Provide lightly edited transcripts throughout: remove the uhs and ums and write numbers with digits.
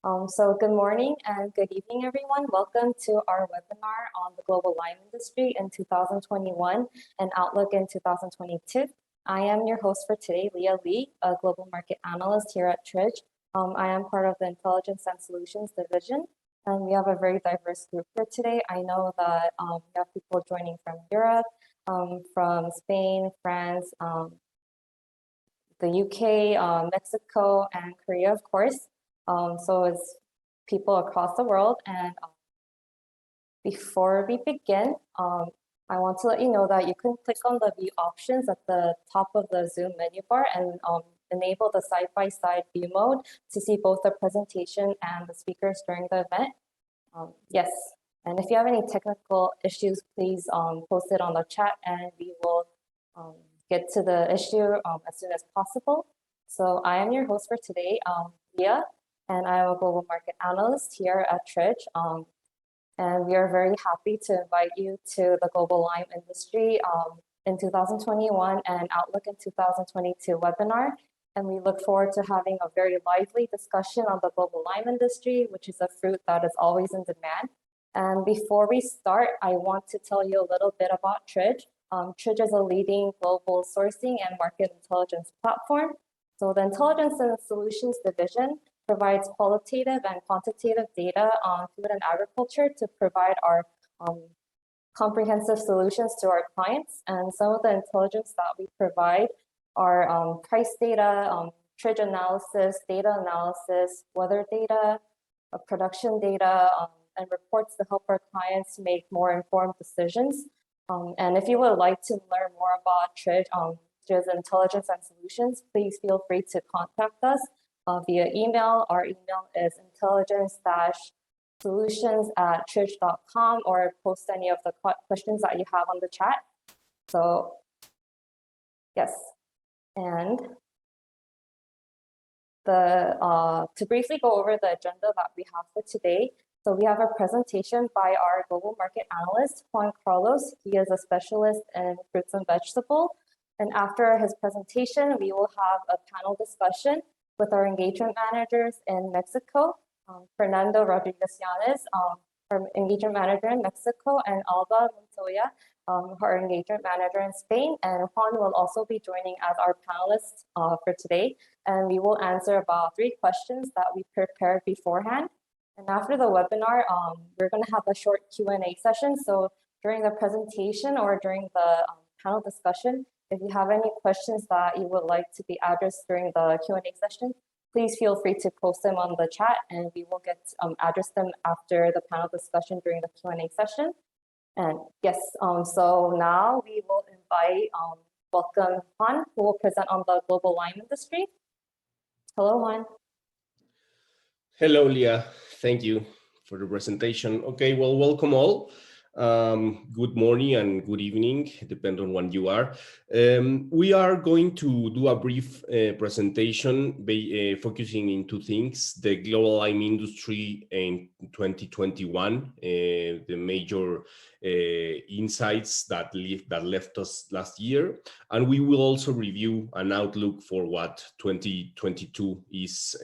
So good morning and good evening, everyone. Welcome to our webinar on the global lime industry in 2021 and outlook in 2022. I am your host for today, Leah Lee, a global market analyst here at Tridge. I am part of the Intelligence and Solutions division, and we have a very diverse group here today. I know that we have people joining from Europe, from Spain, France, the UK, Mexico, and Korea, of course. So it's people across the world. And before we begin, I want to let you know that you can click on the view options at the top of the Zoom menu bar and enable the side-by-side view mode to see both the presentation and the speakers during the event. Yes, and if you have any technical issues, please post it on the chat and we will get to the issue as soon as possible. So I am your host for today, Leah, and I am a global market analyst here at Tridge. And we are very happy to invite you to the global lime industry in 2021 and outlook in 2022 webinar. And we look forward to having a very lively discussion on the global lime industry, which is a fruit that is always in demand. And before we start, I want to tell you a little bit about Tridge. Tridge is a leading global sourcing and market intelligence platform. So the Intelligence and Solutions division provides qualitative and quantitative data on food and agriculture to provide our comprehensive solutions to our clients. And some of the intelligence that we provide are price data, Tridge analysis, data analysis, weather data, production data, and reports to help our clients make more informed decisions. And if you would like to learn more about Tridge, Tridge's Intelligence and Solutions, please feel free to contact us via email. Our email is intelligence-solutions@tridge.com, or post any of the questions that you have on the chat. So yes, and to briefly go over the agenda that we have for today. So we have a presentation by our global market analyst, Juan. He is a specialist in fruits and vegetables. And after his presentation, we will have a panel discussion with our engagement managers in Mexico, Fernando Llanes, our engagement manager in Mexico, and Alba Montoya, our engagement manager in Spain. And Juan will also be joining as our panelist for today. And we will answer about 3 questions that we prepared beforehand. And after the webinar, we're going to have a short Q&A session. So during the presentation or during the panel discussion, if you have any questions that you would like to be addressed during the Q&A session, please feel free to post them on the chat and we will get address them after the panel discussion during the Q&A session. And yes, so now we will invite, welcome Juan, who will present on the global lime industry. Hello, Juan. Hello, Leah. Thank you for the presentation. Okay, well, welcome all. Good morning and good evening, depending on when you are. We are going to do a brief presentation focusing in 2 things: the global lime industry in 2021, the major insights that left us last year, and we will also review an outlook for what 2022 is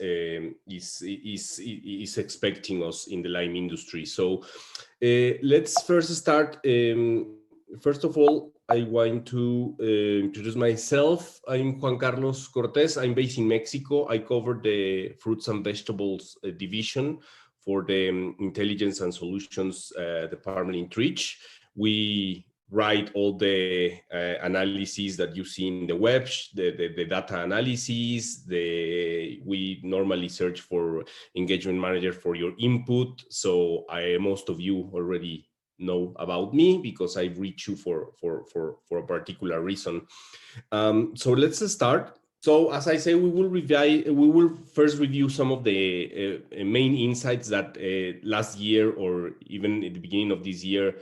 expecting us in the lime industry. So let's first start. First of all, I want to introduce myself. I'm Juan Carlos Cortes. I'm based in Mexico. I cover the fruits and vegetables division for the Intelligence and Solutions department in Tridge. We write all the analyses that you see in the web, the data analysis. We normally search for engagement manager for your input. So most of you already know about me because I reach you for a particular reason. So let's start. So as I say, we will first review some of the main insights that last year or even at the beginning of this year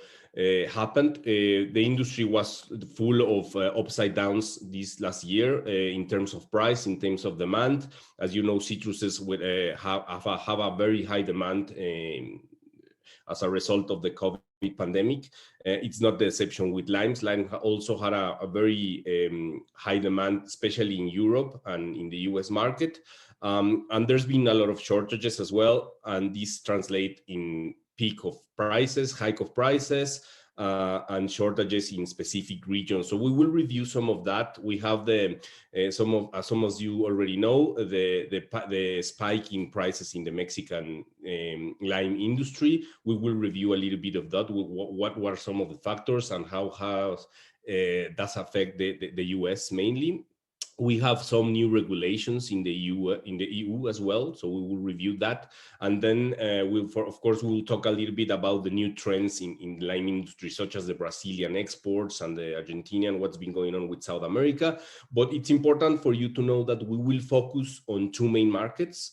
happened. The industry was full of upside downs this last year in terms of price, in terms of demand. As you know, citruses have a very high demand as a result of the COVID COVID pandemic. It's not the exception with limes. Lime also had a very high demand, especially in Europe and in the US market. And there's been a lot of shortages as well. And these translate in peak of prices, hike of prices, and shortages in specific regions. So we will review some of that. We have the some of you already know the spike in prices in the Mexican lime industry. We will review a little bit of that. What were some of the factors and how does affect the US mainly. We have some new regulations in the EU as well, so we will review that, and then of course we'll talk a little bit about the new trends in the lime industry, such as the Brazilian exports and the Argentinian, what's been going on with South America. But it's important for you to know that we will focus on two main markets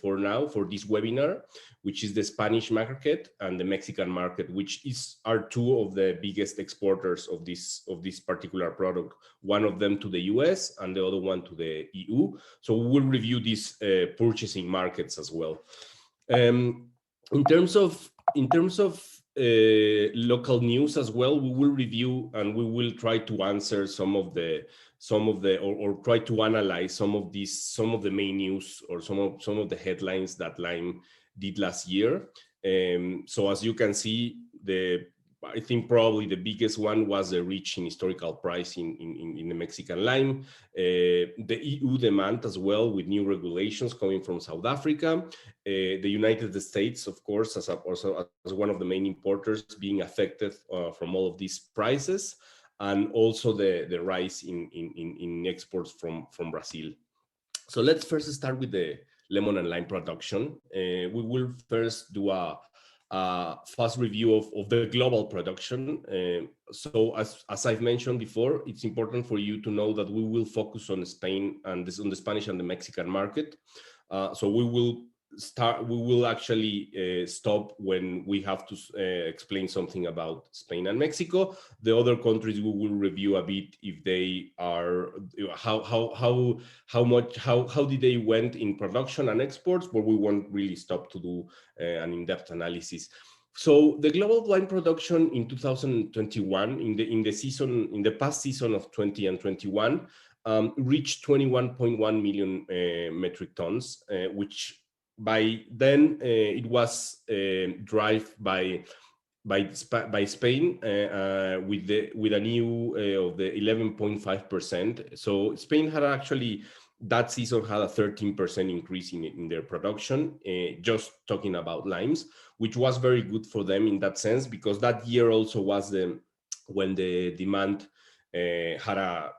for now for this webinar, which is the Spanish market and the Mexican market, which are two of the biggest exporters of this particular product. One of them to the US and the other one to the EU. So we will review these purchasing markets as well. In terms of local news as well, we will review and we will try to answer or try to analyze some of the main news or some of the headlines that Lime did last year. So as you can see, I think probably the biggest one was the reach in historical price in the Mexican lime. The EU demand as well, with new regulations coming from South Africa. The United States, of course, as one of the main importers, being affected from all of these prices, and also the rise in exports from Brazil. So let's first start with the lemon and lime production. We will first do a fast review of the global production. So as I've mentioned before, it's important for you to know that we will focus on Spain and on the Spanish and the Mexican market. So we will actually stop when we have to explain something about Spain and Mexico. The other countries we will review a bit if they are how did they went in production and exports, but we won't really stop to do an in-depth analysis. So the global wine production in 2021, in the past season of 20 and 21, reached 21.1 million metric tons, which by then it was driven by Spain with a new of the 11.5%. So Spain had actually that season had a 13% increase in their production, just talking about limes, which was very good for them in that sense, because that year also was when the demand had a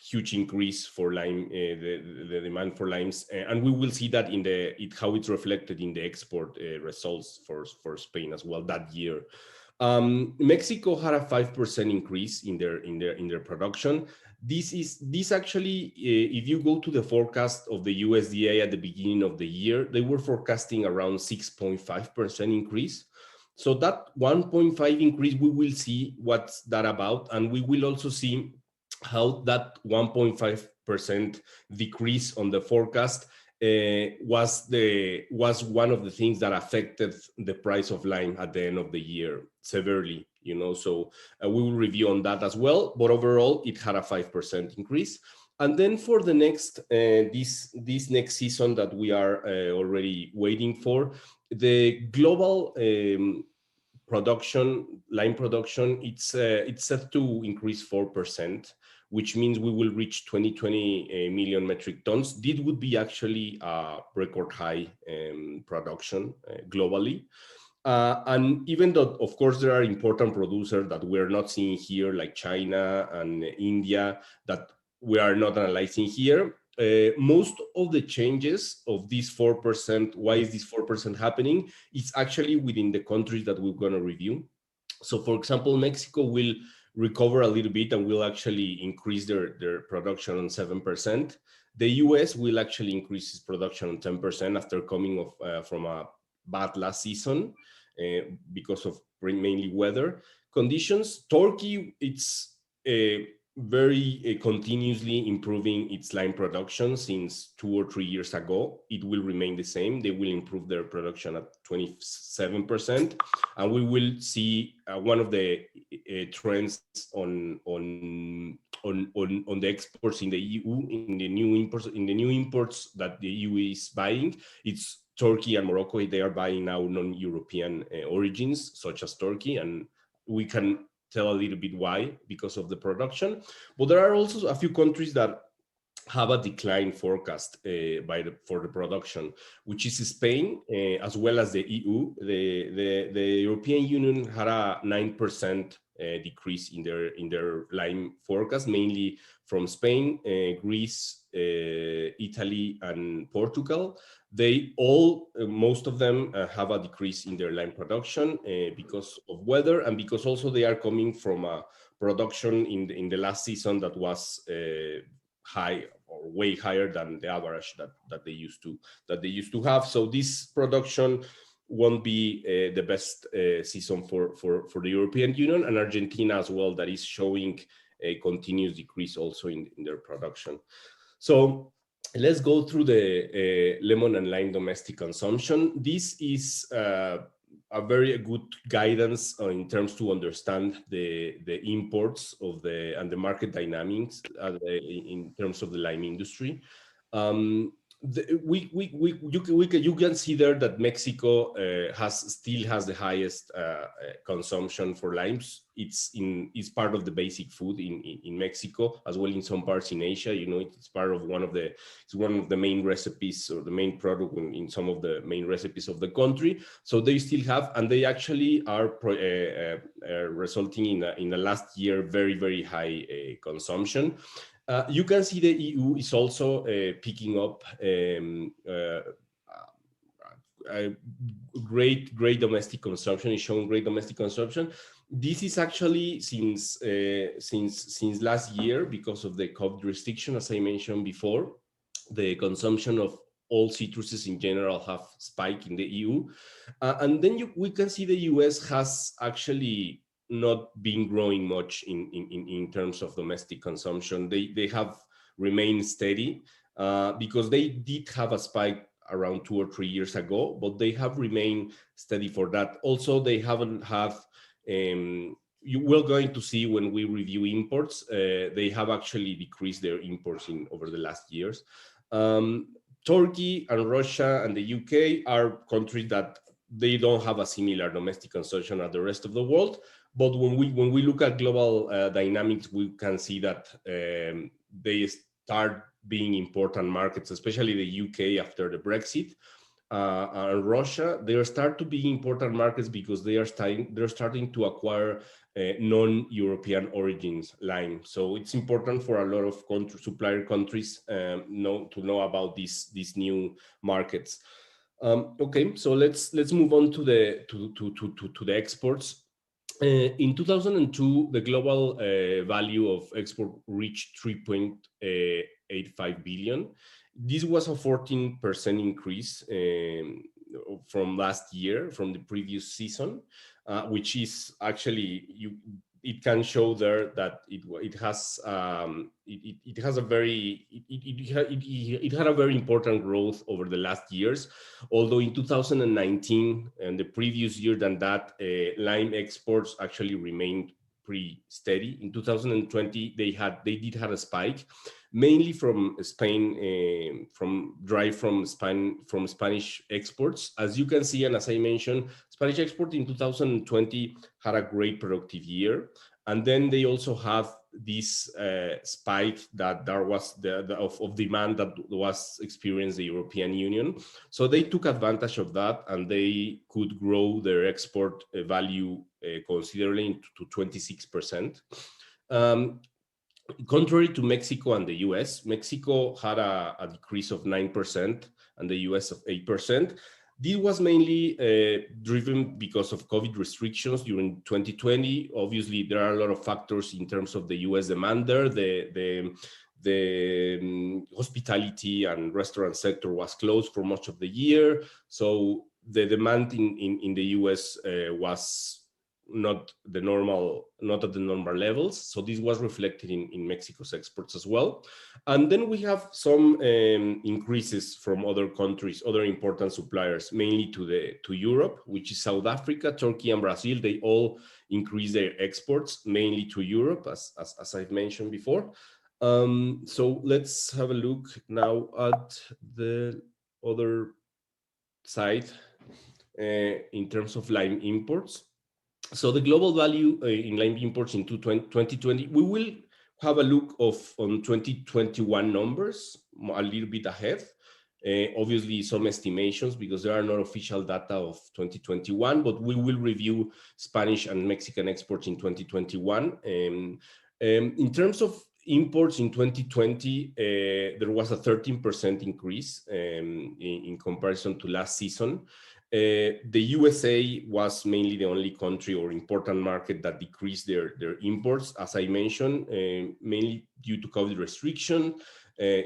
huge increase for lime, the demand for limes, and we will see that how it's reflected in the export results for Spain as well that year. Mexico had a 5% increase in their production. This actually, if you go to the forecast of the USDA at the beginning of the year, they were forecasting around 6.5% increase. So that 1.5 increase, we will see what's that about, and we will also see how that 1.5% decrease on the forecast was one of the things that affected the price of lime at the end of the year severely, so we will review on that as well, but overall it had a 5% increase. And then for the next this next season that we are already waiting for, the global lime production, it's set to increase 4%, which means we will reach 20 million metric tons. This would be actually a record high production globally. And even though, of course, there are important producers that we're not seeing here, like China and India, that we are not analyzing here. Most of the changes of this 4%, why is this 4% happening? It's actually within the countries that we're going to review. So, for example, Mexico will recover a little bit and will actually increase their production on 7%. The US will actually increase its production on 10% after coming from a bad last season because of mainly weather conditions. Turkey, it's very continuously improving its line production since 2 or 3 years ago. It will remain the same. They will improve their production at 27%, and we will see one of the trends on the exports in the EU, in the new imports that the EU is buying. It's Turkey and Morocco. They are buying now non-European origins, such as Turkey, and we can tell a little bit why, because of the production. But there are also a few countries that have a decline forecast for the production, which is Spain, as well as the EU. The European Union had a 9% decrease in their lime forecast, mainly from Spain, Greece, Italy, and Portugal. They all, most of them, have a decrease in their lime production because of weather, and because also they are coming from a production in the last season that was high, or way higher than the average that they used to have. So this production won't be the best season for the European Union, and Argentina as well, that is showing a continuous decrease also in their production. So let's go through the lemon and lime domestic consumption. This is a very good guidance in terms to understand the imports and the market dynamics in terms of the lime industry. You can see there that Mexico still has the highest consumption for limes. It's part of the basic food in Mexico, as well in some parts in Asia. You know, it's one of the main recipes, or the main product in some of the main recipes of the country. So they still have, and they actually are resulting in the last year very, very high consumption. You can see the EU is also picking up great domestic consumption. Is showing great domestic consumption. This is actually since last year, because of the COVID restriction, as I mentioned before. The consumption of all citruses in general have spiked in the EU, and then we can see the US has actually not been growing much in terms of domestic consumption. They have remained steady because they did have a spike around 2 or 3 years ago, but they have remained steady for that. Also, they haven't have, we're going to see when we review imports, they have actually decreased their imports over the last years. Turkey and Russia and the UK are countries that they don't have a similar domestic consumption as the rest of the world. But when we look at global dynamics, we can see that they start being important markets, especially the UK after the Brexit, and Russia. They start to be important markets because they're starting to acquire non-European origins lime. So it's important for a lot of supplier countries to know about these new markets. Okay, so let's move on to the exports. In 2002, the global value of export reached 3.85 billion. This was a 14% increase from last year, from the previous season, which is actually it can show there that it had a very important growth over the last years. Although in 2019 and the previous year than that, lime exports actually remained pretty steady. In 2020, they did have a spike, mainly from Spain, from Spanish exports. As you can see, and as I mentioned, Spanish export in 2020 had a great productive year, and then they also have this spike that there was of demand that was experienced in the European Union. So they took advantage of that, and they could grow their export value considerably to 26%. Contrary to Mexico and the US, Mexico had a decrease of 9% and the US of 8%. This was mainly driven because of COVID restrictions during 2020. Obviously, there are a lot of factors in terms of the US demand there. The hospitality and restaurant sector was closed for much of the year. So the demand in the US was not at the normal levels. So this was reflected in Mexico's exports as well. And then we have some increases from other countries, other important suppliers, mainly to Europe, which is South Africa, Turkey, and Brazil. They all increase their exports, mainly to Europe, as I've mentioned before. So let's have a look now at the other side in terms of lime imports. So the global value in lime imports in 2020, we will have a look on 2021 numbers a little bit ahead. Obviously, some estimations because there are no official data of 2021, but we will review Spanish and Mexican exports in 2021. In terms of imports in 2020, there was a 13% increase in comparison to last season. The USA was mainly the only country or important market that decreased their imports, as I mentioned, mainly due to COVID restriction,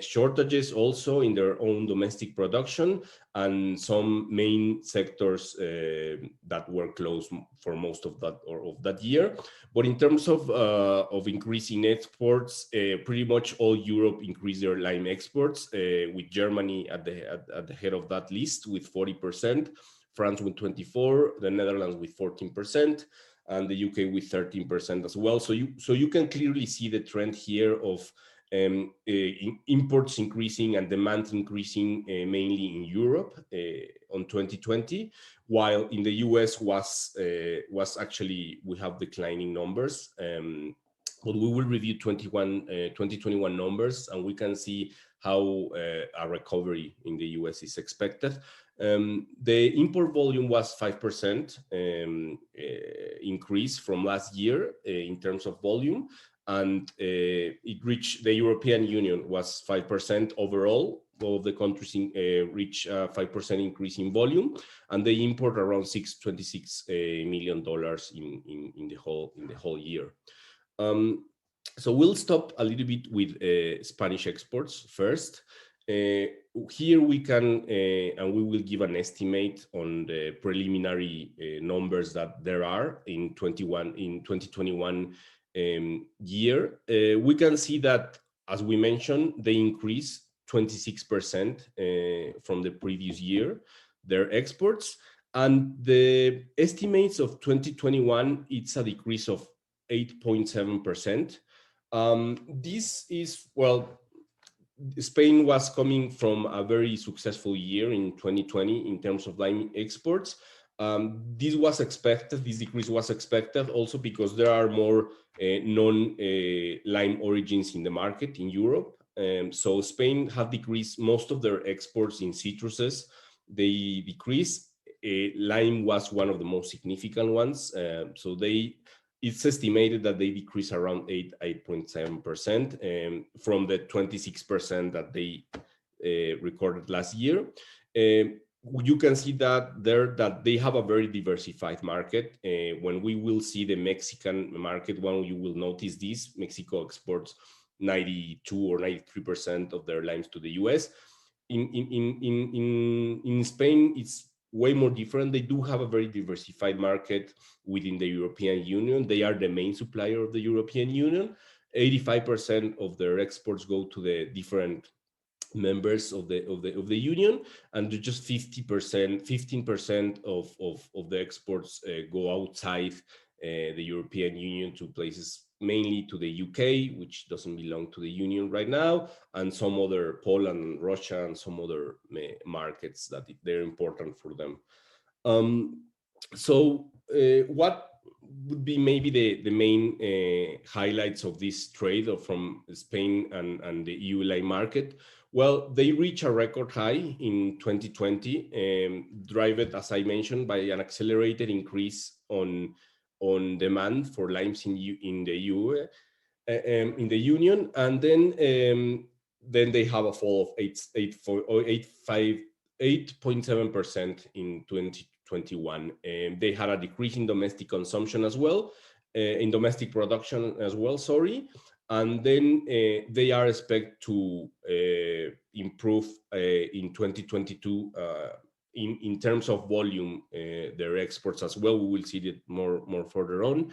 shortages also in their own domestic production, and some main sectors that were closed for most of that year. But in terms of increasing exports, pretty much all Europe increased their lime exports, with Germany at the head of that list with 40%, France with 24%, the Netherlands with 14%, and the UK with 13% as well. So you can clearly see the trend here of imports increasing and demand increasing mainly in Europe on 2020, while in the US was actually, we have declining numbers. But we will review 2021 numbers, and we can see how a recovery in the US is expected. The import volume was 5% increase from last year in terms of volume, and it reached, the European Union was 5% overall. All of the countries reach 5% increase in volume, and they import around $26 million in the whole year. So we'll stop a little bit with Spanish exports first. Here we can, and we will give an estimate on the preliminary numbers that there are in 2021 year. We can see that, as we mentioned, they increased 26% from the previous year, their exports, and the estimates of 2021, it's a decrease of 8.7%. This is, well, Spain was coming from a very successful year in 2020 in terms of lime exports. This was expected, this decrease was expected also because there are more non-lime origins in the market in Europe. So Spain have decreased most of their exports in citruses. They decreased. Lime was one of the most significant ones. So it's estimated that they decrease around 8.7% from the 26% that they recorded last year. You can see that they have a very diversified market. When we will see the Mexican market, when you will notice this, Mexico exports 92 or 93% of their limes to the US. In Spain, it's way more different. They do have a very diversified market within the European Union. They are the main supplier of the European Union. 85% of their exports go to the different members of the union, and just 15% of the exports go outside the European Union to places, mainly to the UK, which doesn't belong to the union right now, and some other, Poland, Russia, and some other markets that they're important for them. So what would be maybe the main highlights of this trade from Spain and the EU lime market? Well, they reach a record high in 2020, driven, as I mentioned, by an accelerated increase on demand for limes in the EU, in the union, and then they have a fall of 8.7% in 2021. They had a decrease in domestic consumption as well, in domestic production as well, sorry. And then they are expected to improve in 2022 in terms of volume, their exports as well. We will see it more further on.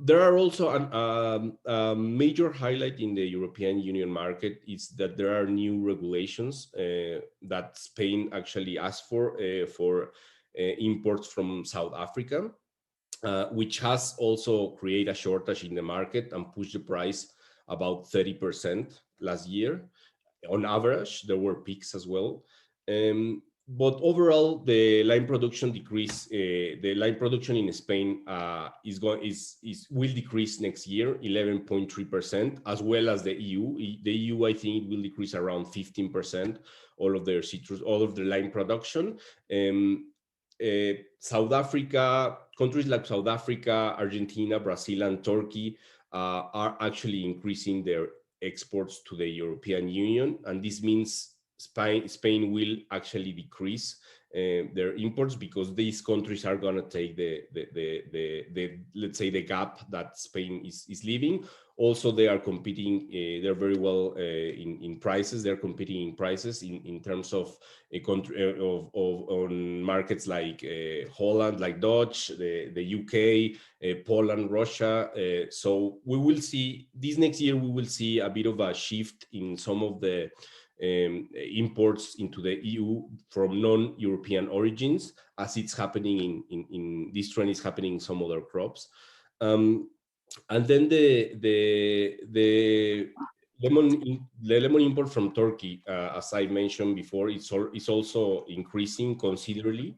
There are also a major highlight in the European Union market is that there are new regulations that Spain actually asked for imports from South Africa, which has also created a shortage in the market and pushed the price about 30% last year. On average, there were peaks as well. But overall, the lime production decrease. The lime production in Spain will decrease next year, 11.3%, as well as the EU. The EU, I think, it will decrease around 15%. All of their lime production. South Africa, countries like South Africa, Argentina, Brazil, and Turkey are actually increasing their exports to the European Union, and this means Spain will actually decrease their imports because these countries are going to take the let's say the gap that Spain is leaving. Also, they are competing. They're very well in prices. They're competing in prices in terms of a country on markets like Holland, like Dutch, the UK, Poland, Russia. So we will see this next year. We will see a bit of a shift in some of the imports into the EU from non-European origins, as it's happening in this trend is happening in some other crops. And then the lemon import from Turkey, as I mentioned before, is also increasing considerably.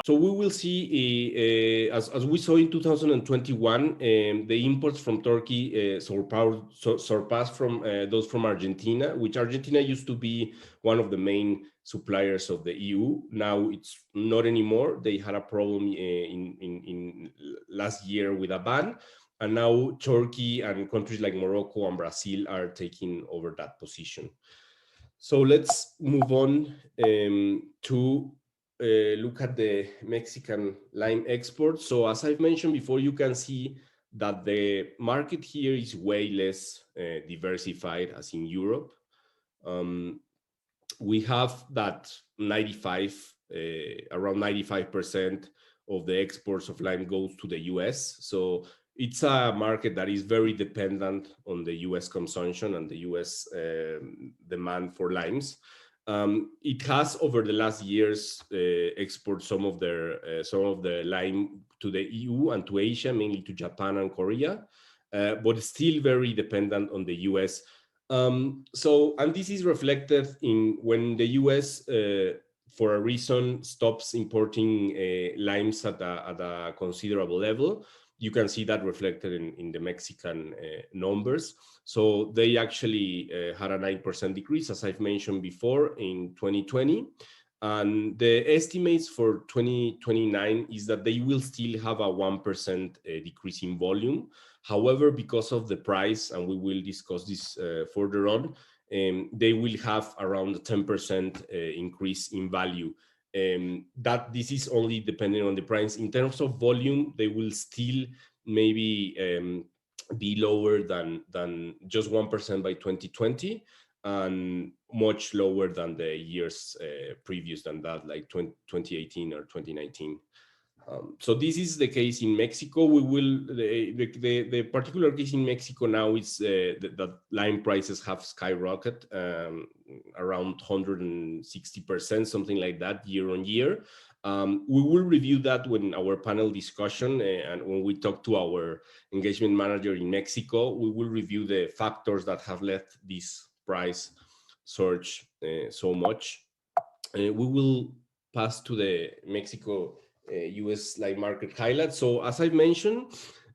So we will see, as we saw in 2021, the imports from Turkey surpassed from those from Argentina, which Argentina used to be one of the main suppliers of the EU. Now it's not anymore. They had a problem in last year with a ban. And now Turkey and countries like Morocco and Brazil are taking over that position. So let's move on to look at the Mexican lime exports. So as I've mentioned before, you can see that the market here is way less diversified as in Europe. We have that around 95% of the exports of lime goes to the US. So it's a market that is very dependent on the US consumption and the US demand for limes. It has over the last years exported some of the lime to the EU and to Asia, mainly to Japan and Korea, but still very dependent on the US. And this is reflected in when the US, for a reason, stops importing limes at a considerable level. You can see that reflected in the Mexican numbers. So they actually had a 9% decrease, as I've mentioned before, in 2020. And the estimates for 2029 is that they will still have a 1% decrease in volume. However, because of the price, and we will discuss this further on, they will have around a 10% increase in value. That this is only depending on the price. In terms of volume, they will still maybe be lower than just 1% by 2020, and much lower than the years previous than that, like 2018 or 2019. So this is the case in Mexico. We will the particular case in Mexico now is that lime prices have skyrocketed around 160%, something like that, year on year. We will review that when our panel discussion and when we talk to our engagement manager in Mexico. We will review the factors that have led this price surge so much. We will pass to the Mexico US lime market highlights. So as I mentioned,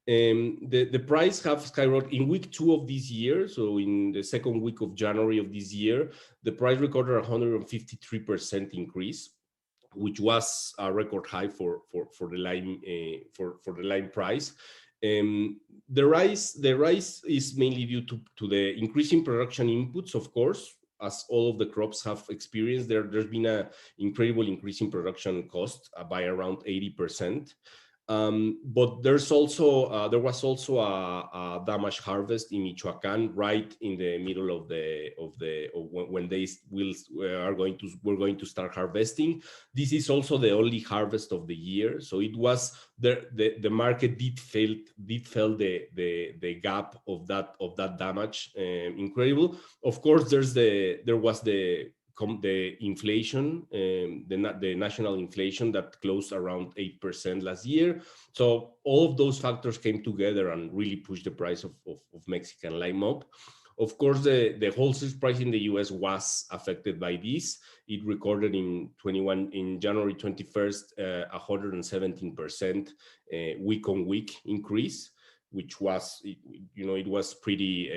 the price have skyrocketed in week 2 of this year. So in the second week of January of this year, the price recorded 153% increase, which was a record high for the lime price. The rise is mainly due to the increasing production inputs, of course, as all of the crops have experienced. There's been an incredible increase in production cost by around 80%. But there was also a damage harvest in Michoacán right in the middle of when we're going to start harvesting. This is also the only harvest of the year, so it was the market did feel the gap of that damage. Incredible. Of course, there was the inflation, the national inflation that closed around 8% last year. So all of those factors came together and really pushed the price of Mexican lime up. Of course, the wholesale price in the US was affected by this. It recorded in January 21st, 117% week on week increase, which was, it was pretty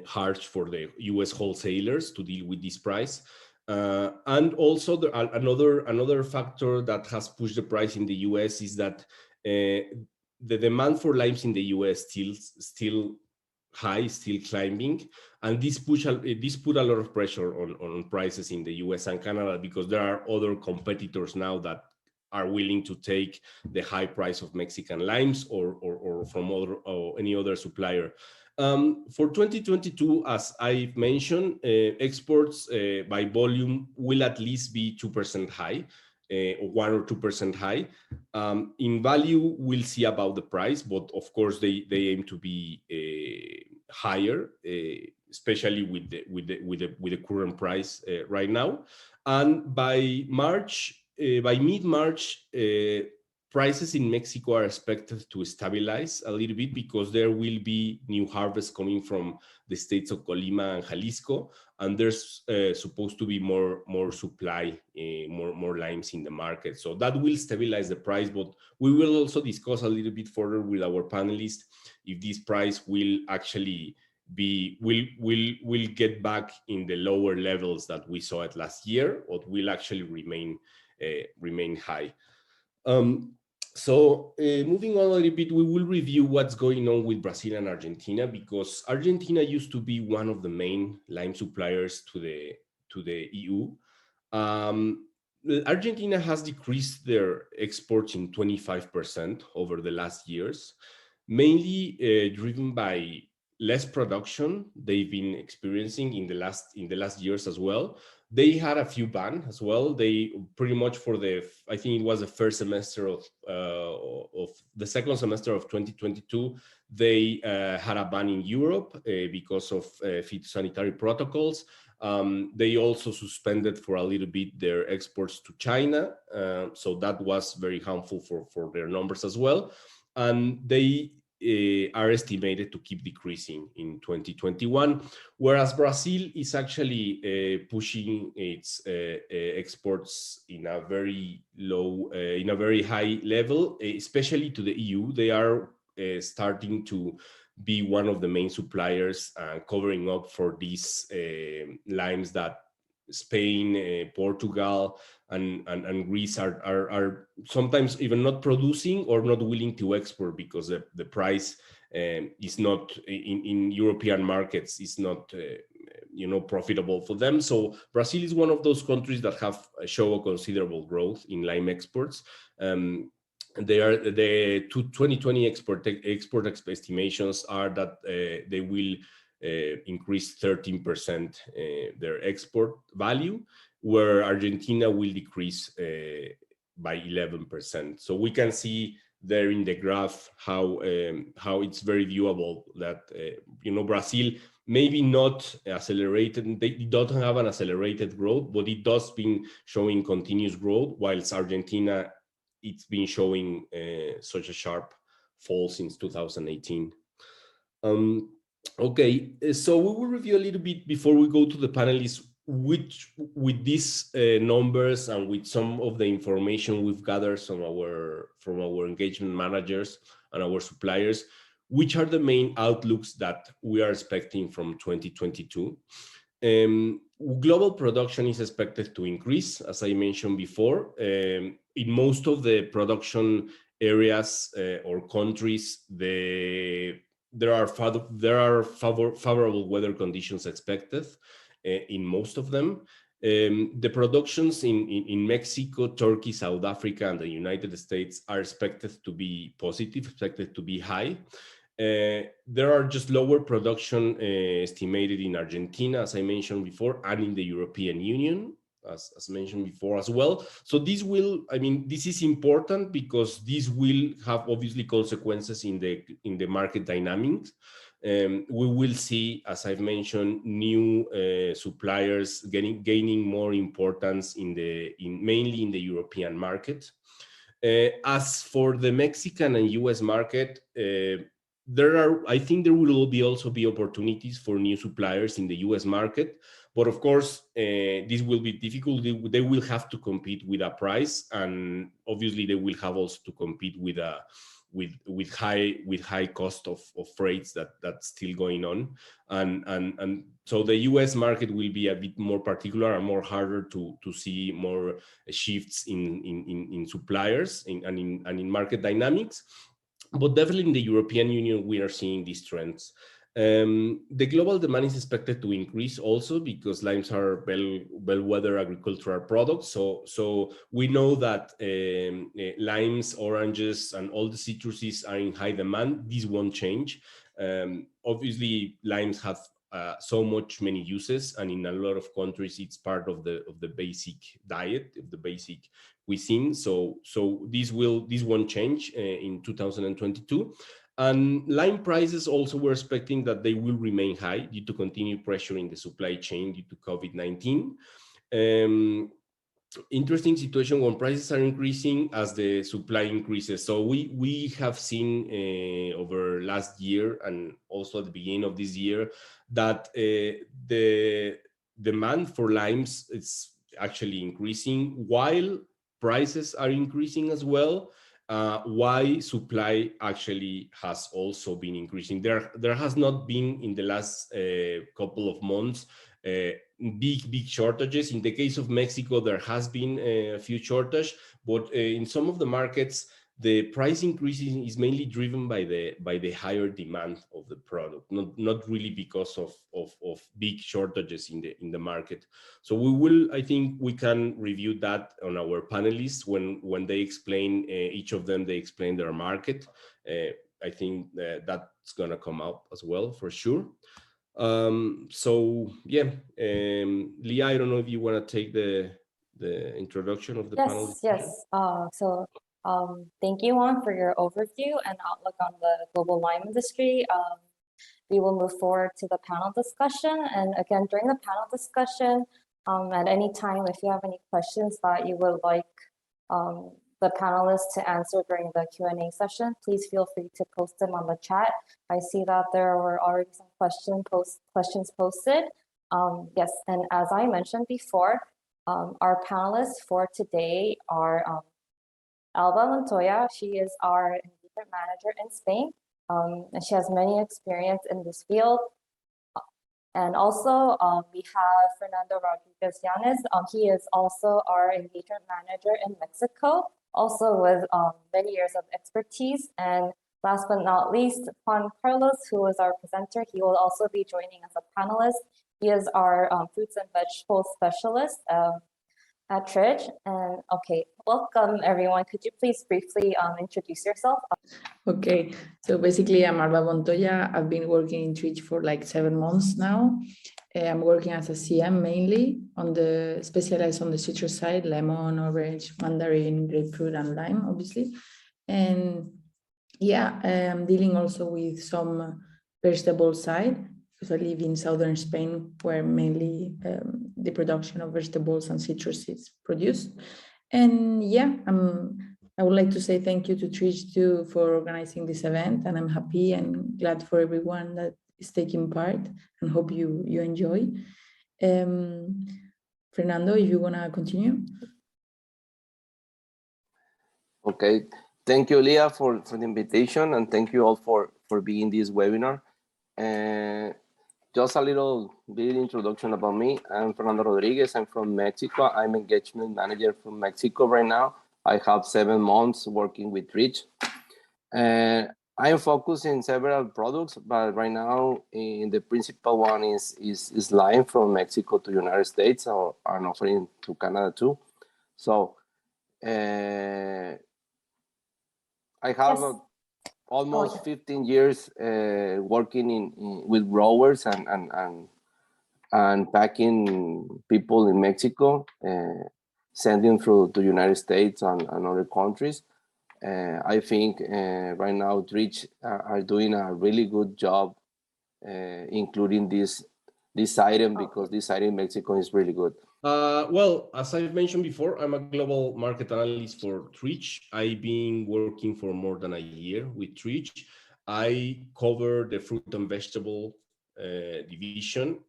harsh for the US wholesalers to deal with this price. And also another factor that has pushed the price in the US is that the demand for limes in the US still high, still climbing, and this put a lot of pressure on prices in the US and Canada, because there are other competitors now that are willing to take the high price of Mexican limes or from any other supplier. For 2022, as I mentioned, exports by volume will at least be 2% high, or 1 or 2% high. In value, we'll see about the price, but of course they aim to be higher, especially with the current price right now. And by mid-March, prices in Mexico are expected to stabilize a little bit, because there will be new harvests coming from the states of Colima and Jalisco, and there's supposed to be more supply, more limes in the market. So that will stabilize the price, but we will also discuss a little bit further with our panelists if this price will actually will get back in the lower levels that we saw it last year, or will actually remain high. So moving on a little bit, we will review what's going on with Brazil and Argentina, because Argentina used to be one of the main lime suppliers to the EU. Argentina has decreased their exports in 25% over the last years, mainly driven by less production they've been experiencing in the last years as well. They had a few bans as well. They pretty much I think it was the first semester of the second semester of 2022, they had a ban in Europe because of phytosanitary protocols. They also suspended for a little bit their exports to China. So that was very harmful for their numbers as well. And they are estimated to keep decreasing in 2021, whereas Brazil is actually pushing its exports in a very high level, especially to the EU. They are starting to be one of the main suppliers, covering up for these limes that Spain, Portugal, and Greece are sometimes even not producing or not willing to export, because the price is not in European markets is not profitable for them. So Brazil is one of those countries that have show a considerable growth in lime exports. The 2020 export estimations are that they will increase 13% their export value, where Argentina will decrease by 11%. So we can see there in the graph how it's very viewable that Brazil maybe not accelerated, they don't have an accelerated growth, but it does been showing continuous growth, whilst Argentina, it's been showing such a sharp fall since 2018. Okay, so we will review a little bit before we go to the panelists, which with these numbers and with some of the information we've gathered from our engagement managers and our suppliers, which are the main outlooks that we are expecting from 2022. Global production is expected to increase, as I mentioned before. In most of the production areas or countries, there are favorable weather conditions expected in most of them. The productions in Mexico, Turkey, South Africa, and the United States are expected to be positive, expected to be high. There are just lower production estimated in Argentina, as I mentioned before, and in the European Union, as mentioned before as well. So this will, I mean, this is important because this will have obviously consequences in the market dynamics. We will see, as I've mentioned, new suppliers gaining more importance mainly in the European market. As for the Mexican and US market, I think there will also be opportunities for new suppliers in the US market, but of course, this will be difficult. They will have to compete with a price, and obviously they will have also to compete with high cost of freights that's still going on, and so the US market will be a bit more particular and more harder to see more shifts in suppliers and in market dynamics. But definitely in the European Union, we are seeing these trends. The global demand is expected to increase also because limes are bellwether agricultural products. So we know that limes, oranges, and all the citruses are in high demand. This won't change. Obviously, limes have so many uses, and in a lot of countries, it's part of the basic diet, of the basic cuisine. So this won't change in 2022. And lime prices also, we're expecting that they will remain high due to continued pressure in the supply chain due to COVID-19. Interesting situation when prices are increasing as the supply increases. So we have seen over last year and also at the beginning of this year that the demand for limes is actually increasing while prices are increasing as well. Why supply actually has also been increasing. There has not been in the last couple of months big shortages. In the case of Mexico, there has been a few shortages, but in some of the markets, the price increase is mainly driven by the higher demand of the product, not really because of big shortages in the market. So I think we can review that on our panelists when they explain, each of them, they explain their market. I think that's gonna come up as well for sure. So yeah, Leah, I don't know if you wanna take the introduction of the panel. Yes. Thank you, Juan, for your overview and outlook on the global lime industry. We will move forward to the panel discussion. And again, during the panel discussion, at any time, if you have any questions that you would like the panelists to answer during the Q&A session, please feel free to post them on the chat. I see that there were already some questions posted. Yes, and as I mentioned before, our panelists for today are Alba Montoya. She is our engagement manager in Spain, and she has many experience in this field. And also we have Fernando Rodriguez Llanes. He is also our engagement manager in Mexico, also with many years of expertise. And last but not least, Juan Carlos, who is our presenter. He will also be joining as a panelist. He is our fruits and vegetables specialist at Tridge. And okay, welcome everyone. Could you please briefly introduce yourself? Okay, so basically I'm Alba Montoya. I've been working in Tridge for like 7 months now. I'm working as a CM mainly specialized on the citrus side, lemon, orange, mandarin, grapefruit, and lime, obviously. And yeah, I'm dealing also with some vegetable side because I live in southern Spain, where mainly the production of vegetables and citrus is produced. And yeah, I would like to say thank you to Tridge too for organizing this event, and I'm happy and glad for everyone that is taking part, and hope you enjoy. Fernando, if you wanna continue. Okay, thank you, Leah, for the invitation, and thank you all for being this webinar. Just a little bit introduction about me. I'm Fernando Rodriguez. I'm from Mexico. I'm engagement manager from Mexico right now. I have 7 months working with Tridge. And I am focused in several products, but right now the principal one is lime from Mexico to United States, or I'm offering to Canada too. So I have Yes. almost 15 years working with growers and packing people in Mexico, sending through to United States and other countries. I think right now Tridge are doing a really good job, including this item, because this item in Mexico is really good. Well, as I've mentioned before, I'm a global market analyst for Tridge. I've been working for more than a year with Tridge. I cover the fruit and vegetable division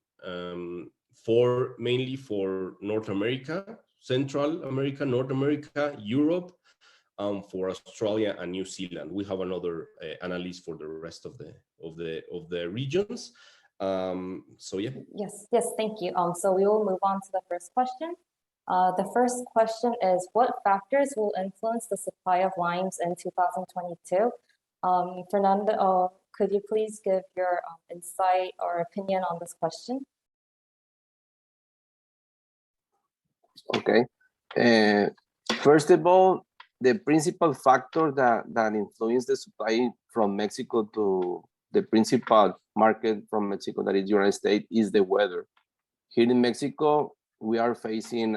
mainly for North America, Central America, North America, Europe, for Australia and New Zealand. We have another analyst for the rest of the regions. So yeah. Yes, thank you. So we will move on to the first question. The first question is, what factors will influence the supply of limes in 2022? Fernando, could you please give your insight or opinion on this question? Okay. First of all, the principal factor that influences the supply from Mexico to the principal market from Mexico, that is the United States, is the weather. Here in Mexico, we are facing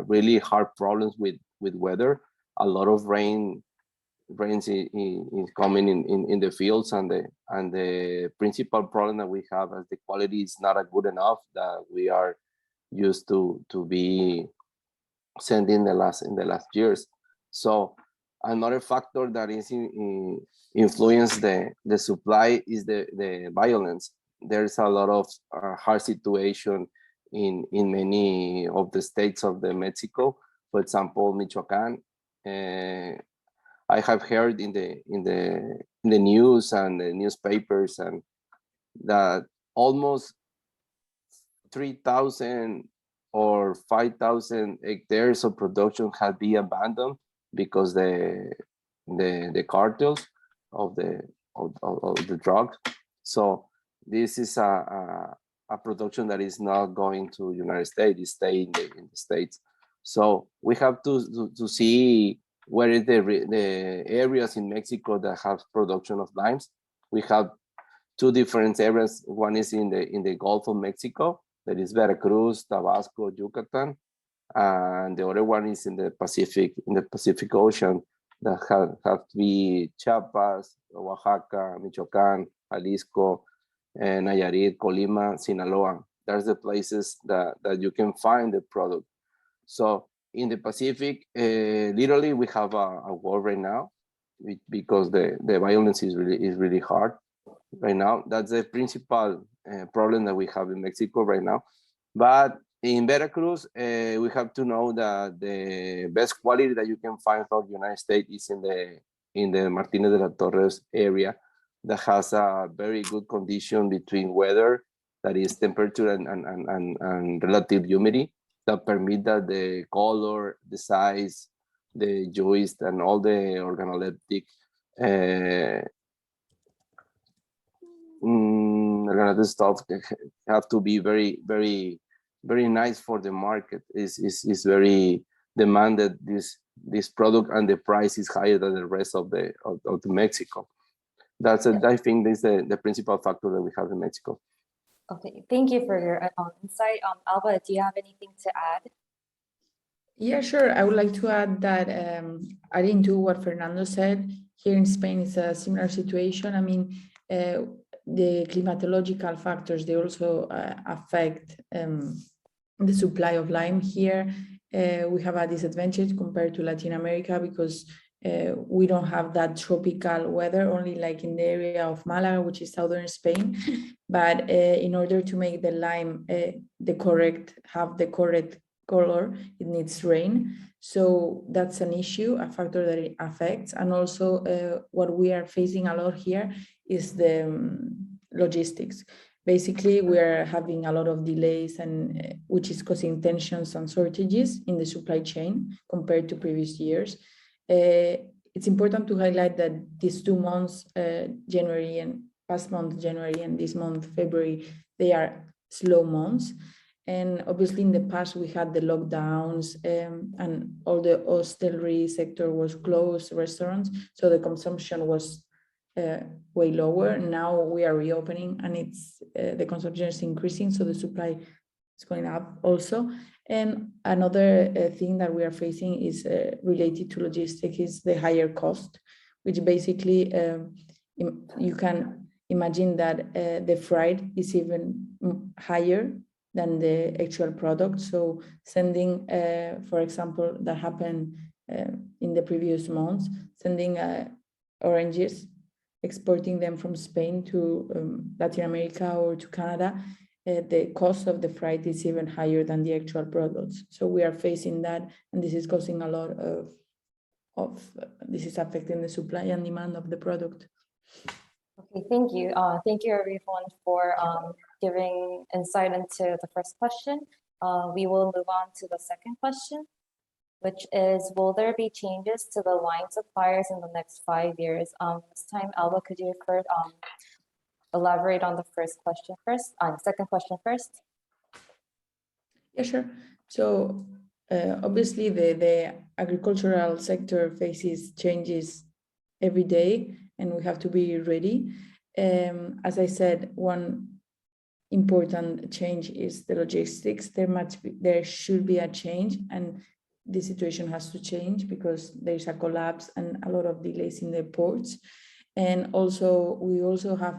really hard problems with weather. A lot of rains is coming in the fields, and the principal problem that we have is the quality is not good enough that we are used to be sending in the last years. So another factor that is influence the supply is the violence. There's a lot of hard situation in many of the states of the Mexico. For example, Michoacán. I have heard in the news and the newspapers and that almost 3,000 or 5,000 hectares of production have been abandoned because the cartels of the drug. So this is a production that is not going to United States; it's staying in the States. So we have to see where is the areas in Mexico that have production of limes. We have two different areas. One is in the Gulf of Mexico, that is Veracruz, Tabasco, Yucatan, and the other one is in the Pacific Ocean, that have to be Chiapas, Oaxaca, Michoacán, Jalisco, Nayarit, Colima, Sinaloa. There's the places that you can find the product. So in the Pacific, literally we have a war right now because the violence is really hard right now. That's the principal problem that we have in Mexico right now. But in Veracruz, we have to know that the best quality that you can find from the United States is in the Martinez de la Torres area, that has a very good condition between weather, that is temperature and relative humidity, that permit that the color, the size, the juice, and all the organoleptic stuff have to be very, very, very nice for the market. Is very demanded, this product, and the price is higher than the rest of the Mexico. That's I think this is the principal factor that we have in Mexico. Okay, thank you for your insight. Alba, do you have anything to add? Yeah, sure. I would like to add that adding to what Fernando said, here in Spain it's a similar situation. I mean, the climatological factors, they also affect the supply of lime here. We have a disadvantage compared to Latin America because we don't have that tropical weather, only like in the area of Malaga, which is southern Spain. But in order to make the lime have the correct color, it needs rain. So that's an issue, a factor that it affects. And also what we are facing a lot here is the logistics. Basically, we are having a lot of delays, and which is causing tensions and shortages in the supply chain compared to previous years. it's important to highlight that these 2 months, January and past month, January, and this month, February, they are slow months. And obviously in the past we had the lockdowns and all the hostelry sector was closed, restaurants, so the consumption was way lower. Now we are reopening and it's the consumption is increasing, so the supply is going up also. And another thing that we are facing is related to logistics, is the higher cost, which basically you can imagine that the freight is even higher than the actual product. So sending, for example, that happened in the previous months, sending oranges, exporting them from Spain to Latin America or to Canada, the cost of the freight is even higher than the actual products. So we are facing that, and this is causing a lot of this is affecting the supply and demand of the product. Okay, thank you. Thank you everyone for giving insight into the first question. We will move on to the second question, which is, will there be changes to the line suppliers in the next 5 years? This time, Alba, could you first elaborate on the second question first? Yeah, sure. So obviously the agricultural sector faces changes every day, and we have to be ready. As I said, one important change is the logistics. There should be a change, and the situation has to change because there's a collapse and a lot of delays in the ports. And also, we also have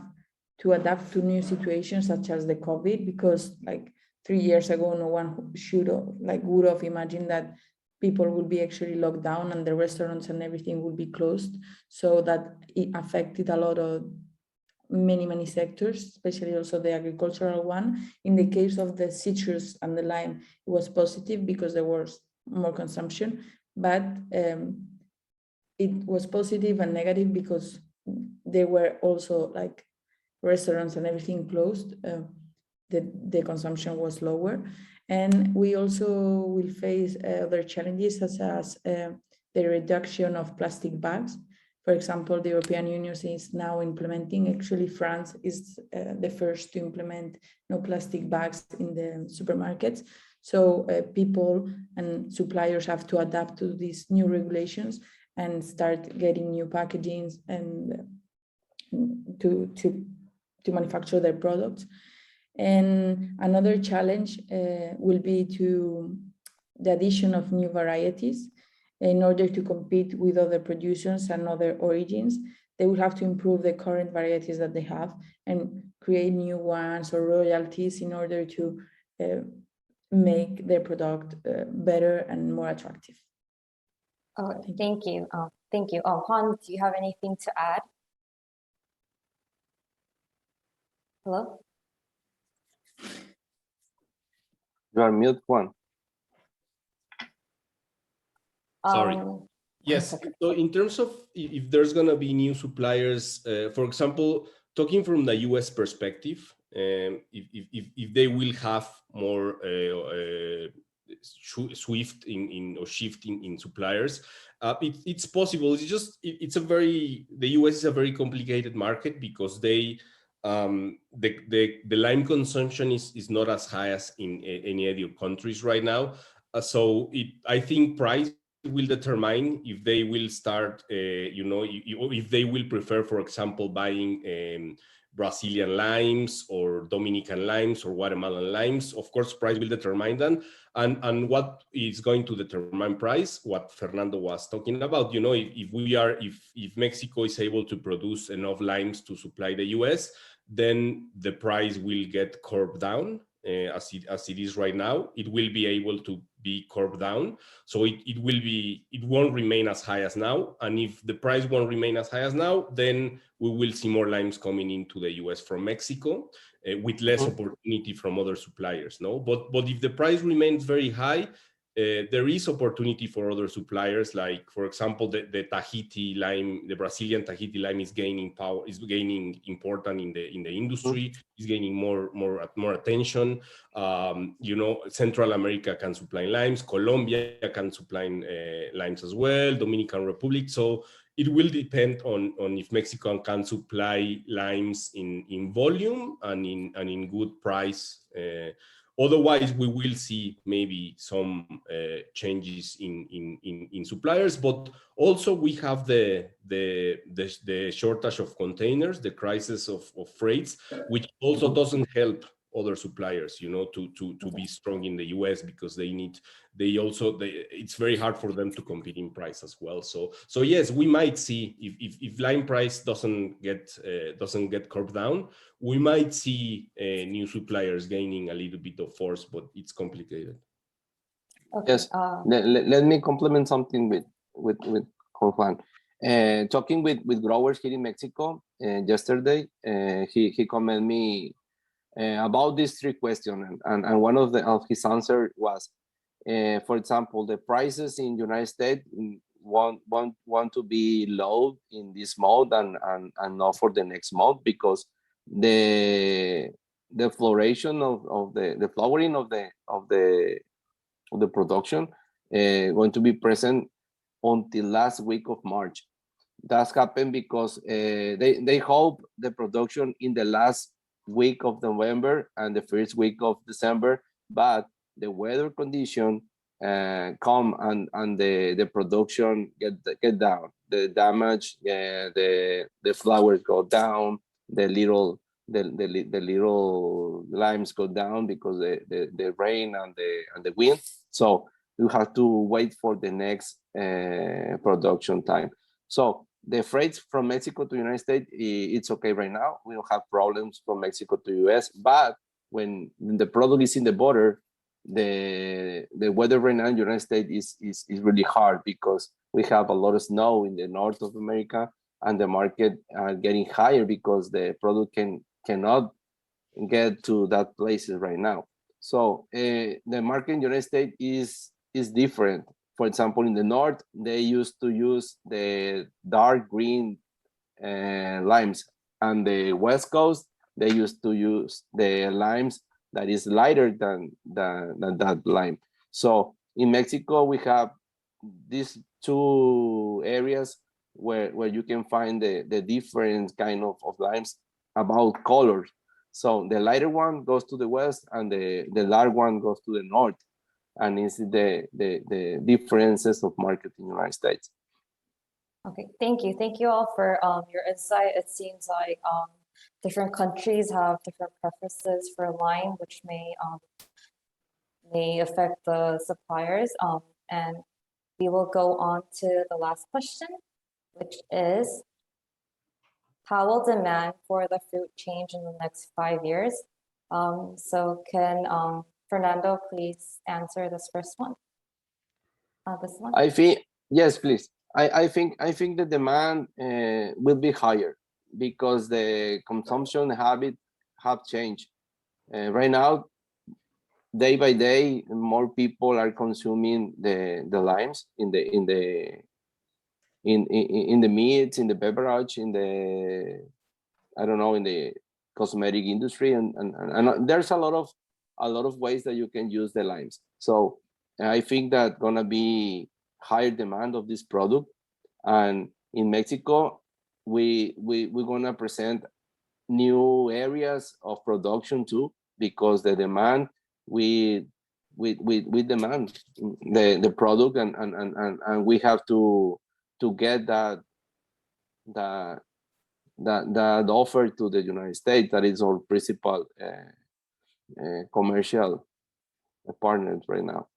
to adapt to new situations such as the COVID, because like 3 years ago, no one would have imagined that people would be actually locked down and the restaurants and everything would be closed. So that it affected a lot of many sectors, especially also the agricultural one. In the case of the citrus and the lime, it was positive because there was more consumption, but it was positive and negative because there were also like restaurants and everything closed. The consumption was lower. And we also will face other challenges, such as the reduction of plastic bags. For example, the European Union is now implementing, actually France is the first to implement no plastic bags in the supermarkets. So people and suppliers have to adapt to these new regulations and start getting new packagings and to manufacture their products. And another challenge will be to the addition of new varieties. In order to compete with other producers and other origins, they will have to improve the current varieties that they have and create new ones or royalties in order to make their product better and more attractive. Oh, thank you. Thank you. Juan, do you have anything to add? Hello? You are mute, Juan. Sorry. Um, Yes. So in terms of if there's going to be new suppliers, for example, talking from the US perspective, if they will have more swift or shifting in suppliers, it's possible. It's just the US is a very complicated market because the lime consumption is not as high as in any other countries right now. So I think price will determine if they will start, if they will prefer, for example, buying Brazilian limes or Dominican limes or Guatemalan limes. Of course, price will determine them. And what is going to determine price? What Fernando was talking about, if Mexico is able to produce enough limes to supply the US, then the price will get curbed down. As it is right now, it will be able to be curbed down. So it won't remain as high as now. And if the price won't remain as high as now, then we will see more limes coming into the US from Mexico with less opportunity from other suppliers. No, but if the price remains very high, there is opportunity for other suppliers, like, for example, the Tahiti lime, the Brazilian Tahiti lime is gaining power, is gaining importance in the industry, is gaining more attention. Central America can supply limes, Colombia can supply limes as well, Dominican Republic. So it will depend on if Mexico can supply limes in volume and in good price. Otherwise, we will see maybe some changes in suppliers, but also we have the shortage of containers, the crisis of freights, which also doesn't help other suppliers, you know, to be strong in the US, because it's very hard for them to compete in price as well. So yes, we might see if lime price doesn't get curbed down, we might see new suppliers gaining a little bit of force, but it's complicated. Okay. Yes. Let me complement something with Juan. Talking with growers here in Mexico yesterday, he commented me about these three questions, and one of his answer was, for example, the prices in United States want to be low in this month and not for the next month, because the floration of the flowering of the production going to be present until last week of March. That's happened because they hope the production in the last week of November and the first week of December, but the weather condition come and the production get down, the damage, the flowers go down, the little limes go down because the rain and the wind. So you have to wait for the next production time. So the freights from Mexico to United States, it's okay right now. We don't have problems from Mexico to US, but when the product is in the border, the weather right now in the United States is really hard, because we have a lot of snow in the north of America, and the market are getting higher because the product cannot get to that places right now. So the market in the United States is different. For example, in the north, they used to use the dark green limes, and the West Coast, they used to use the limes that is lighter than that lime. So in Mexico, we have these two areas where you can find the different kind of limes about colors. So the lighter one goes to the west, and the dark one goes to the north. And it's the differences of market in the United States. Okay, thank you. Thank you all for your insight. It seems like different countries have different preferences for lime, which may affect the suppliers. And we will go on to the last question, which is, how will demand for the fruit change in the next 5 years? So can Fernando please answer this first one? This one? I think, yes, please. I think the demand will be higher because the consumption habit have changed. Right now, day by day, more people are consuming the limes in the meats, in the beverage, in the, I don't know, in the cosmetic industry, and there's a lot of ways that you can use the limes. So I think that gonna be higher demand of this product, and in Mexico we're gonna present new areas of production too, because the demand we demand the product, and we have to get that offer to the United States. That is our principal commercial partners right now.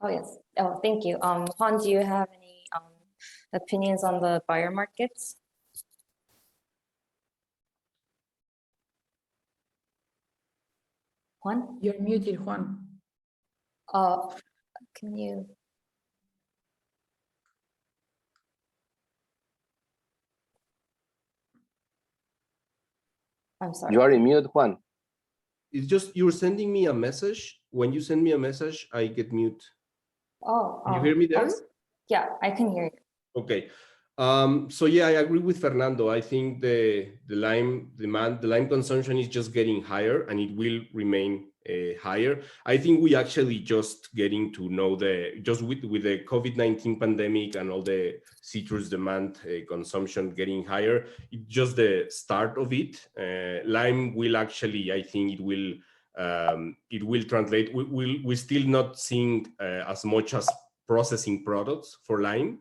Oh, yes. Oh, thank you. Juan, do you have any opinions on the buyer markets? Juan? You're muted, Juan. Can you? I'm sorry. You are in mute, Juan. It's just you're sending me a message. When you send me a message, I get mute. Oh, you hear me there? Yeah, I can hear you. Okay. So yeah, I agree with Fernando. I think the lime demand, the lime consumption is just getting higher, and it will remain higher. I think we actually just getting to know with the COVID-19 pandemic and all the citrus demand consumption getting higher. It's just the start of it. Lime will actually, I think it will translate. We're still not seeing as much as processing products for lime.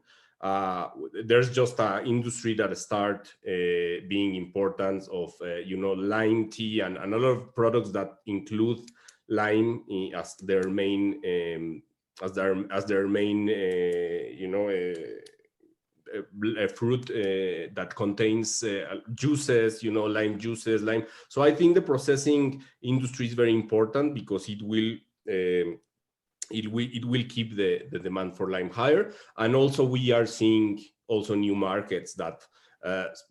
There's just an industry that start being important of lime tea and a lot of products that include lime as their main a fruit that contains juices, lime juices, lime. So I think the processing industry is very important because it will keep the demand for lime higher. And also we are seeing also new markets that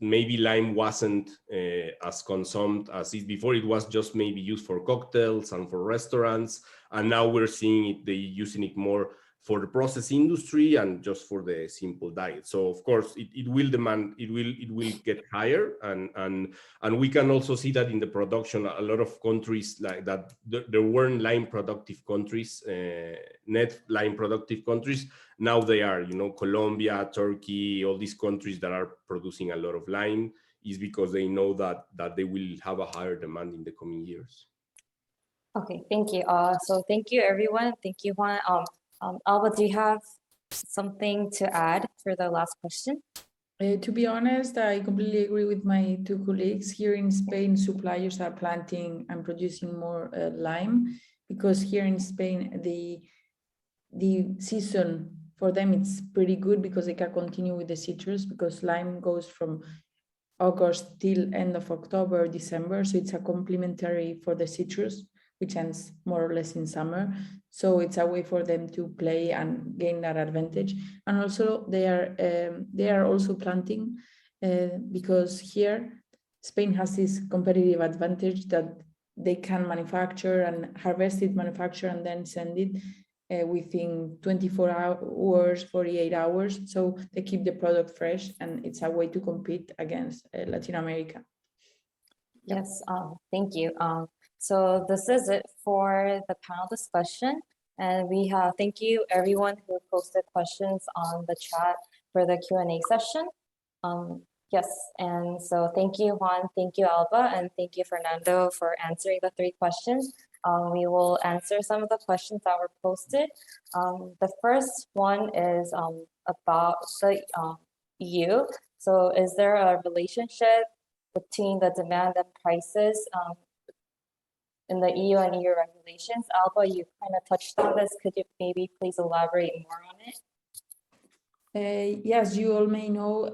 maybe lime wasn't as consumed as it before. It was just maybe used for cocktails and for restaurants. And now we're seeing they using it more for the process industry and just for the simple diet. So of course it will get higher, and we can also see that in the production. A lot of countries like that, there weren't lime productive countries, net lime productive countries. Now they are, Colombia, Turkey, all these countries that are producing a lot of lime is because they know that they will have a higher demand in the coming years. Okay, thank you. So thank you, everyone. Thank you, Juan. Alba, do you have something to add for the last question? To be honest, I completely agree with my two colleagues. Here in Spain, suppliers are planting and producing more lime, because here in Spain, the season for them, it's pretty good because they can continue with the citrus, because lime goes from August till end of October, December. So it's a complementary for the citrus, which ends more or less in summer. So it's a way for them to play and gain that advantage. And also they are also planting because here Spain has this competitive advantage that they can manufacture and harvest it, manufacture, and then send it within 24 hours, 48 hours. So they keep the product fresh, and it's a way to compete against Latin America. Yes, thank you. So this is it for the panel discussion. And we have, thank you everyone who posted questions on the chat for the Q&A session. Yes, and so thank you, Juan, thank you, Alba, and thank you, Fernando, for answering the 3 questions. We will answer some of the questions that were posted. The first one is about the EU. So is there a relationship between the demand and prices in the EU and EU regulations? Alba, you kind of touched on this. Could you maybe please elaborate more on it? Yes, you all may know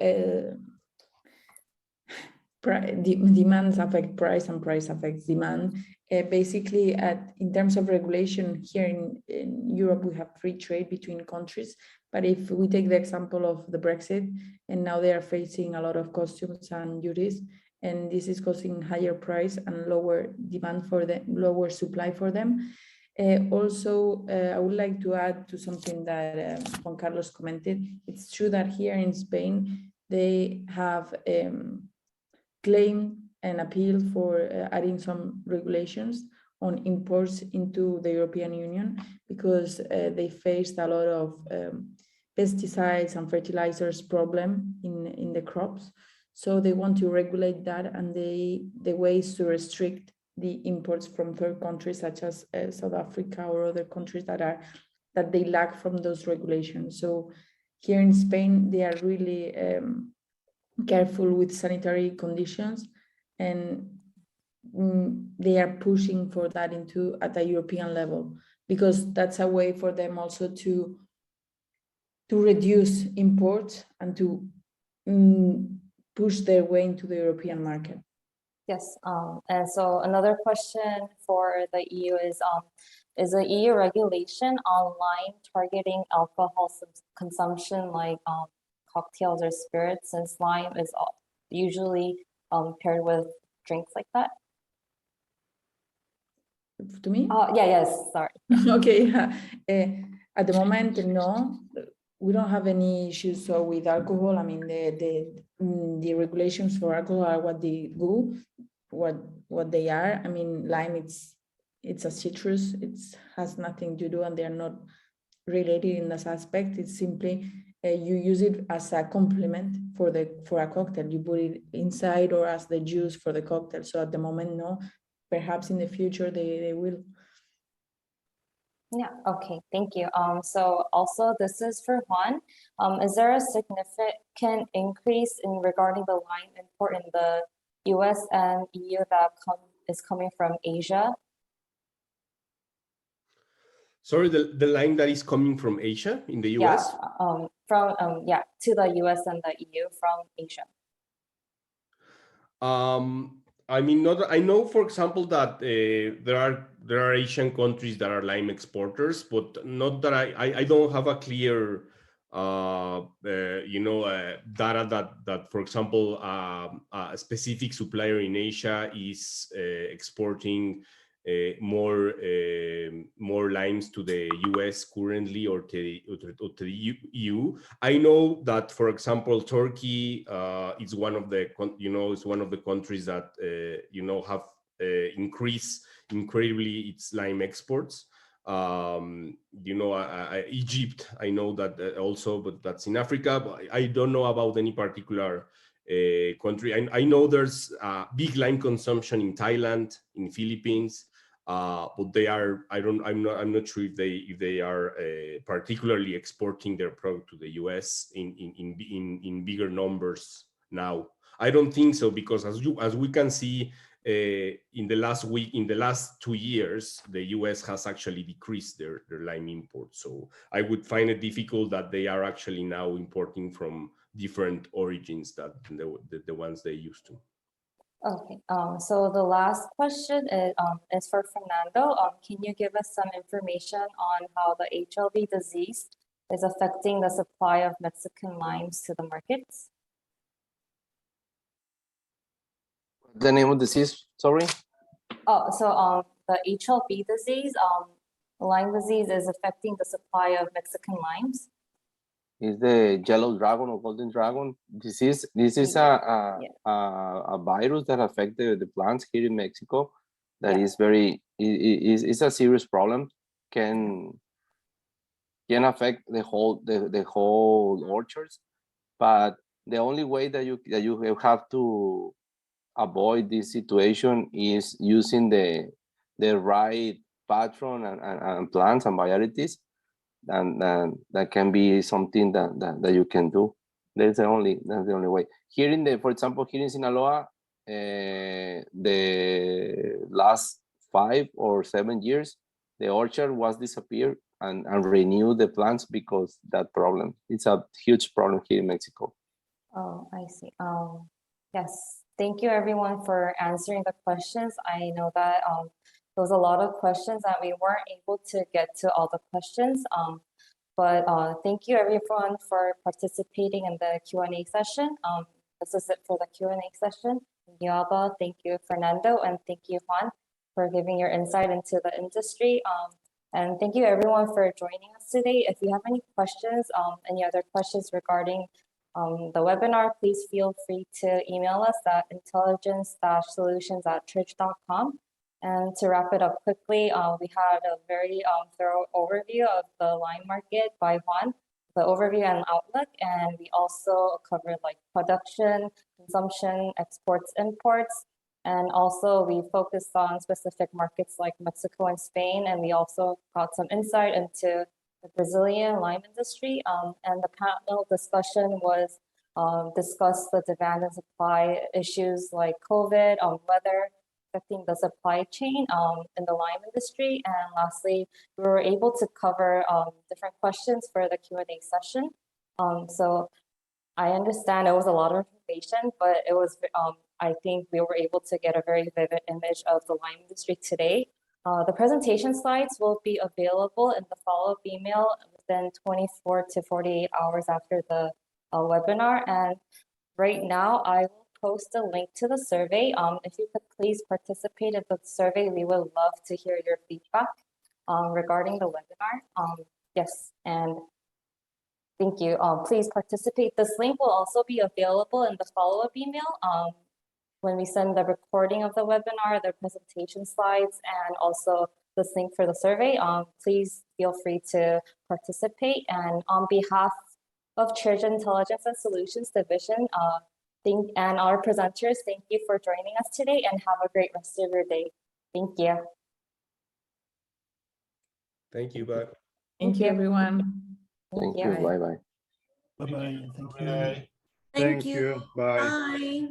demands affect price and price affects demand. Basically, in terms of regulation, here in Europe, we have free trade between countries. But if we take the example of the Brexit, and now they are facing a lot of customs and duties, and this is causing higher price and lower demand for the lower supply for them. Also, I would like to add to something that Juan Carlos commented. It's true that here in Spain, they have claimed and appealed for adding some regulations on imports into the European Union, because they faced a lot of pesticides and fertilizers problem in the crops. So they want to regulate that, and the ways to restrict the imports from third countries such as South Africa or other countries that they lack from those regulations. So here in Spain, they are really careful with sanitary conditions, and they are pushing for that at a European level, because that's a way for them also to reduce imports and to push their way into the European market. Yes, and so another question for the EU is the EU regulation on lime targeting alcohol consumption, like cocktails or spirits, since lime is usually paired with drinks like that? To me? Yes, sorry. Okay, at the moment, no. We don't have any issues with alcohol. I mean, the regulations for alcohol are what they do, what they are. I mean, lime, it's it's a citrus. It has nothing to do, and they're not related in this aspect. It's simply you use it as a complement for a cocktail. You put it inside or as the juice for the cocktail. So at the moment, no. Perhaps in the future they will. Yeah, okay, thank you. So also this is for Juan. Is there a significant increase in regarding the lime import in the US and EU that is coming from Asia? Sorry, the line that is coming from Asia in the US? Yeah, to the US and the EU from Asia. I mean, not. I know, for example, that there are Asian countries that are lime exporters, but not that I don't have a clear data that for example a specific supplier in Asia is exporting more limes to the US currently or to the EU. I know that, for example, Turkey is one of the countries that have increased incredibly its lime exports. Egypt, I know that also, but that's in Africa. But I don't know about any particular country. I know there's big lime consumption in Thailand, in Philippines. But they are. I'm not sure if they are particularly exporting their product to the U.S. in bigger numbers now. I don't think so, because as we can see in the last 2 years, the U.S. has actually decreased their lime imports. So I would find it difficult that they are actually now importing from different origins than the ones they used to. Okay, so the last question is for Fernando. Can you give us some information on how the HLV disease is affecting the supply of Mexican limes to the markets? The name of the disease, sorry? Oh, so the HLV disease, Lyme disease is affecting the supply of Mexican limes. Is the yellow dragon or golden dragon disease. This is a virus that affects the plants here in Mexico. That is very is a serious problem. Can affect the whole orchards. But the only way that you have to avoid this situation is using the right patron and plants and varieties. And that can be something that you can do. That's the only way. Here for example, here in Sinaloa, the last 5 or 7 years, the orchard was disappeared and renew the plants because that problem. It's a huge problem here in Mexico. Oh, I see. Yes, thank you everyone for answering the questions. I know that there was a lot of questions that we weren't able to get to all the questions. But thank you everyone for participating in the Q&A session. This is it for the Q&A session. Thank you, Alba. Thank you, Fernando. And thank you, Juan, for giving your insight into the industry. And thank you everyone for joining us today. If you have any questions, any other questions regarding the webinar, please feel free to email us at intelligence-solutions@tridge.com. And to wrap it up quickly, we had a very thorough overview of the lime market by Juan, the overview and outlook, and we also covered like production, consumption, exports, imports, and also we focused on specific markets like Mexico and Spain, and we also got some insight into the Brazilian lime industry. And the panel discussion was discuss the demand and supply issues like COVID, weather affecting the supply chain in the lime industry. And lastly, we were able to cover different questions for the Q&A session. So I understand it was a lot of information, but it was, I think we were able to get a very vivid image of the lime industry today. The presentation slides will be available in the follow-up email within 24 to 48 hours after the webinar. And right now, I will post a link to the survey. If you could please participate in the survey, we would love to hear your feedback regarding the webinar. Yes, and thank you. Please participate. This link will also be available in the follow-up email. when we send the recording of the webinar, the presentation slides, and also the link for the survey. Please feel free to participate. And on behalf of Tridge Intelligence and Solutions Division, and our presenters, thank you for joining us today and have a great rest of your day. Thank you. Thank you. Bye. Thank you, everyone. Thank you. Bye bye. Bye-bye. Thank you. Bye. Thank you. Bye. Bye.